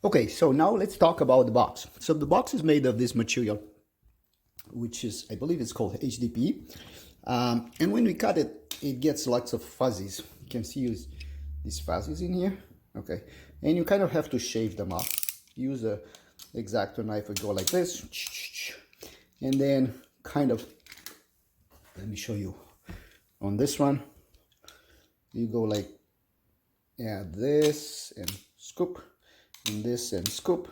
Okay, so now let's talk about the box. So the box is made of this material, which is, I believe it's called HDPE. And when we cut it, it gets lots of fuzzies. You can see these fuzzies in here. Okay, and you kind of have to shave them off. Use a X-Acto knife and go like this. And then kind of, let me show you on this one. You go like, yeah, this and scoop, and this and scoop,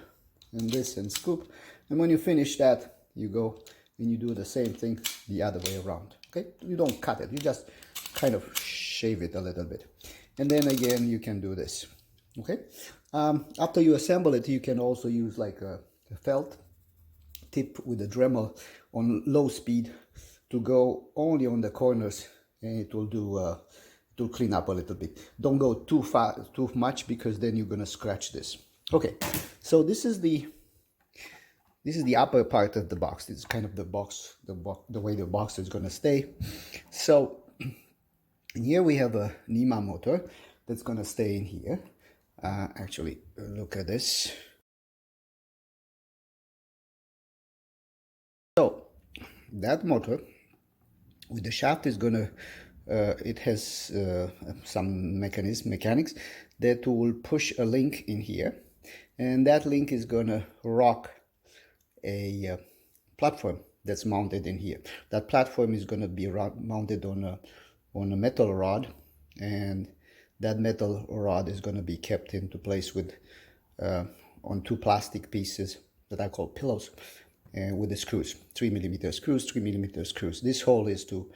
and this and scoop. And when you finish that, you go and you do the same thing the other way around. Okay, you don't cut it, you just kind of shave it a little bit. And then again, you can do this. Okay, after you assemble it, you can also use like a felt tip with a Dremel on low speed to go only on the corners, and it will do to clean up a little bit. Don't go too fast, too much, because then you're gonna scratch this. Okay, so this is the upper part of the box. This is kind of the way the box is gonna stay. So here we have a NEMA motor that's gonna stay in here. Actually, look at this. So that motor with the shaft is gonna it has some mechanics that will push a link in here, and that link is gonna rock a platform that's mounted in here. That platform is gonna be mounted on a metal rod, and that metal rod is gonna be kept into place with on two plastic pieces that I call pillows, and with the screws, 3mm screws, 3mm screws. This hole is to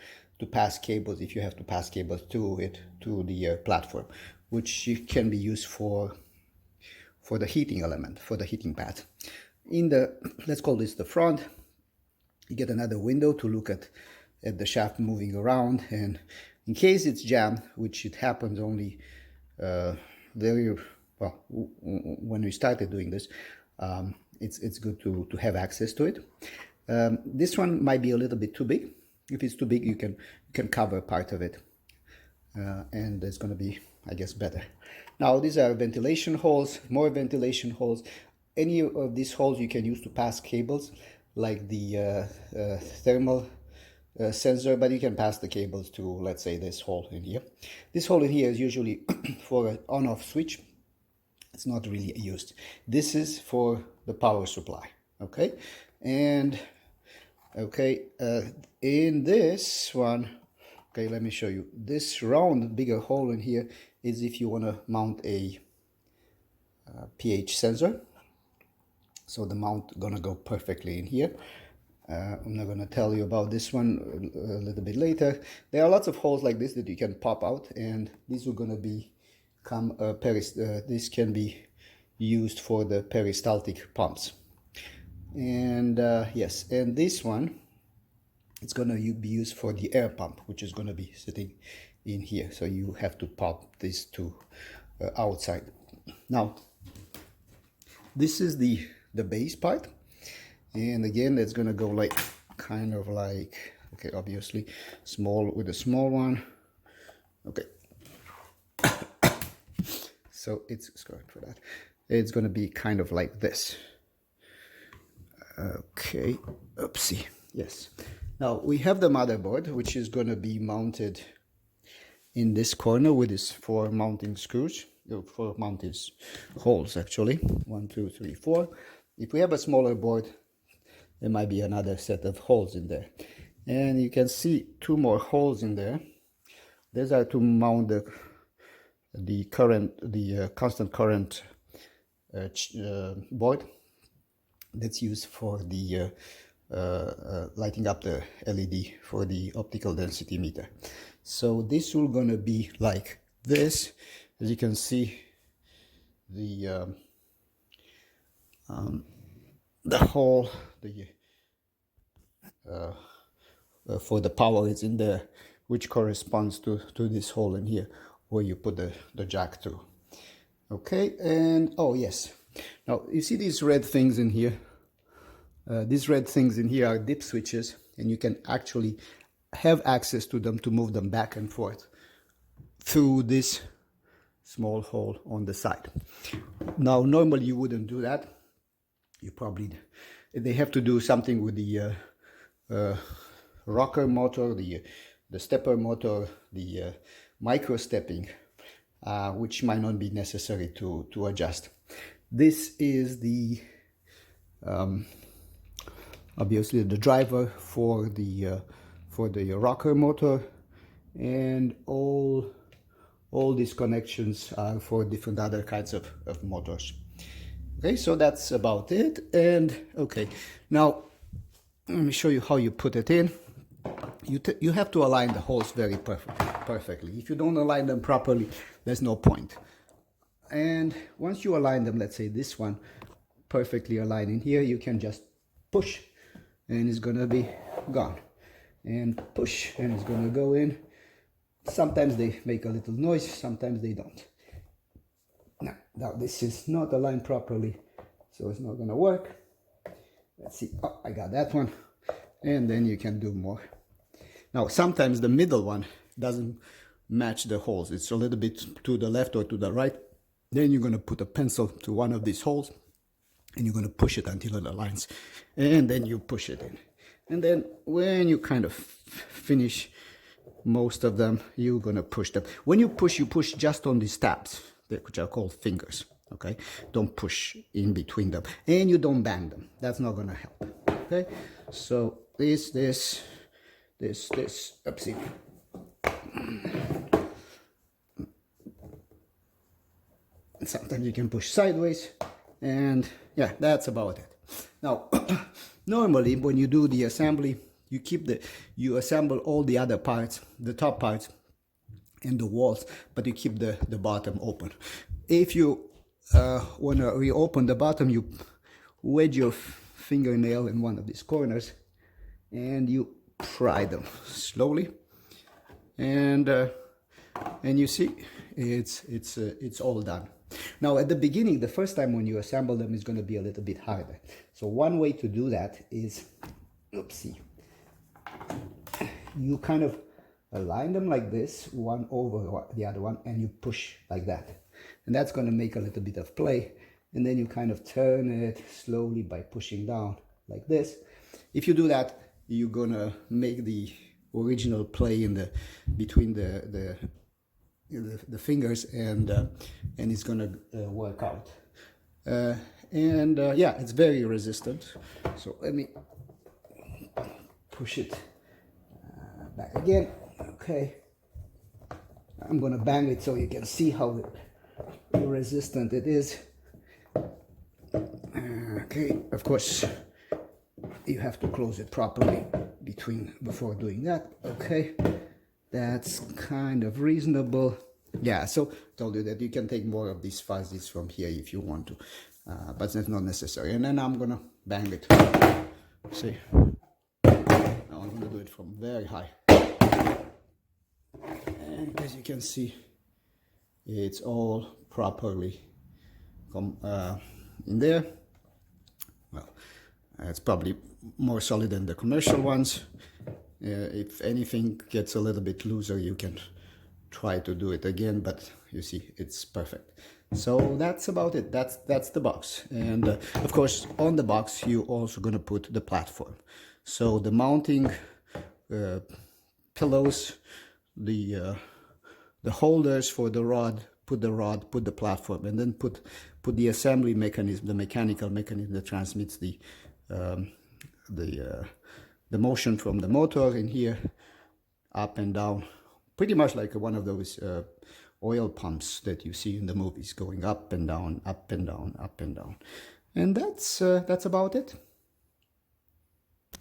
pass cables, if you have to pass cables to the platform, which can be used for the heating element, for the heating pad. In the, let's call this the front, you get another window to look at the shaft moving around, and in case it's jammed, which it happens only very well when we started doing this, it's good to have access to it. This one might be a little bit too big. If it's too big, you can cover part of it, and it's going to be, I guess, better. Now these are ventilation holes, more ventilation holes. Any of these holes you can use to pass cables, like the thermal sensor, but you can pass the cables to, let's say, this hole in here. This hole in here is usually for an on-off switch. It's not really used. This is for the power supply. Okay, and okay, in this one, okay, let me show you. This round, bigger hole in here is if you want to mount a pH sensor. So the mount gonna go perfectly in here. I'm not gonna tell you about this one a little bit later. There are lots of holes like this that you can pop out, and these are gonna become this can be used for the peristaltic pumps. And yes, and this one, it's gonna be used for the air pump, which is gonna be sitting in here. So you have to pop these two outside. Now, this is the base part, and again, it's gonna go like kind of like, okay, obviously small with a small one. Okay, so it's sorry for that. It's gonna be kind of like this. Okay, oopsie, yes. Now we have the motherboard, which is going to be mounted in this corner with these 4 mounting screws, 4 mounting holes actually, 1, 2, 3, 4. If we have a smaller board, there might be another set of holes in there, and you can see 2 more holes in there. These are to mount the constant current board that's used for the lighting up the LED for the optical density meter. So this will gonna be like this. As you can see, the hole for the power is in there, which corresponds to this hole in here where you put the jack through. Okay, and oh yes, now you see these red things in here. These red things in here are dip switches, and you can actually have access to them to move them back and forth through this small hole on the side. Now, normally you wouldn't do that. You probably, they have to do something with the rocker motor, the stepper motor, the micro stepping, which might not be necessary to adjust. This is the obviously the driver for the rocker motor, and all these connections are for different other kinds of motors. Okay, so that's about it. And okay, now let me show you how you put it in. You have to align the holes very perfectly. If you don't align them properly, there's no point. And once you align them, let's say this one perfectly aligned in here, you can just push and it's gonna be gone, and push and it's gonna go in. Sometimes they make a little noise, sometimes they don't. Now this is not aligned properly, so it's not gonna work. Let's see. Oh, I got that one. And then you can do more. Now sometimes the middle one doesn't match the holes. It's a little bit to the left or to the right. Then you're gonna put a pencil to one of these holes and you're gonna push it until it aligns. And then you push it in. And then when you kind of finish most of them, you're gonna push them. When you push just on these tabs, which are called fingers, okay? Don't push in between them. And you don't bang them. That's not gonna help, okay? So this, oopsie. And sometimes you can push sideways, and yeah, that's about it. Now, normally when you do the assembly, you assemble all the other parts, the top parts and the walls, but you keep the bottom open. If you want to reopen the bottom, you wedge your fingernail in one of these corners and you pry them slowly, and you see it's all done. Now at the beginning, the first time when you assemble them, is going to be a little bit harder. So one way to do that is, oopsie, you kind of align them like this, one over the other one, and you push like that. And that's going to make a little bit of play. And then you kind of turn it slowly by pushing down like this. If you do that, you're going to make the original play in between the fingers, and it's going to work out. Yeah, it's very resistant. So let me push it back again. Okay, I'm gonna bang it so you can see how resistant it is. Okay, of course you have to close it properly before doing that. Okay, that's kind of reasonable. Yeah, so told you that you can take more of these fuzzies from here if you want to, but that's not necessary. And then I'm gonna bang it. See, now I'm gonna do it from very high. And as you can see, it's all properly in there. Well, it's probably more solid than the commercial ones. If anything gets a little bit looser, you can try to do it again, but you see it's perfect. So that's about it. That's the box. And of course, on the box you also gonna put the platform. So the mounting pillows, the holders for the rod, put the platform, and then put the assembly mechanism, the mechanical mechanism that transmits the motion from the motor in here, up and down, pretty much like one of those oil pumps that you see in the movies, going up and down, up and down, up and down. And that's about it.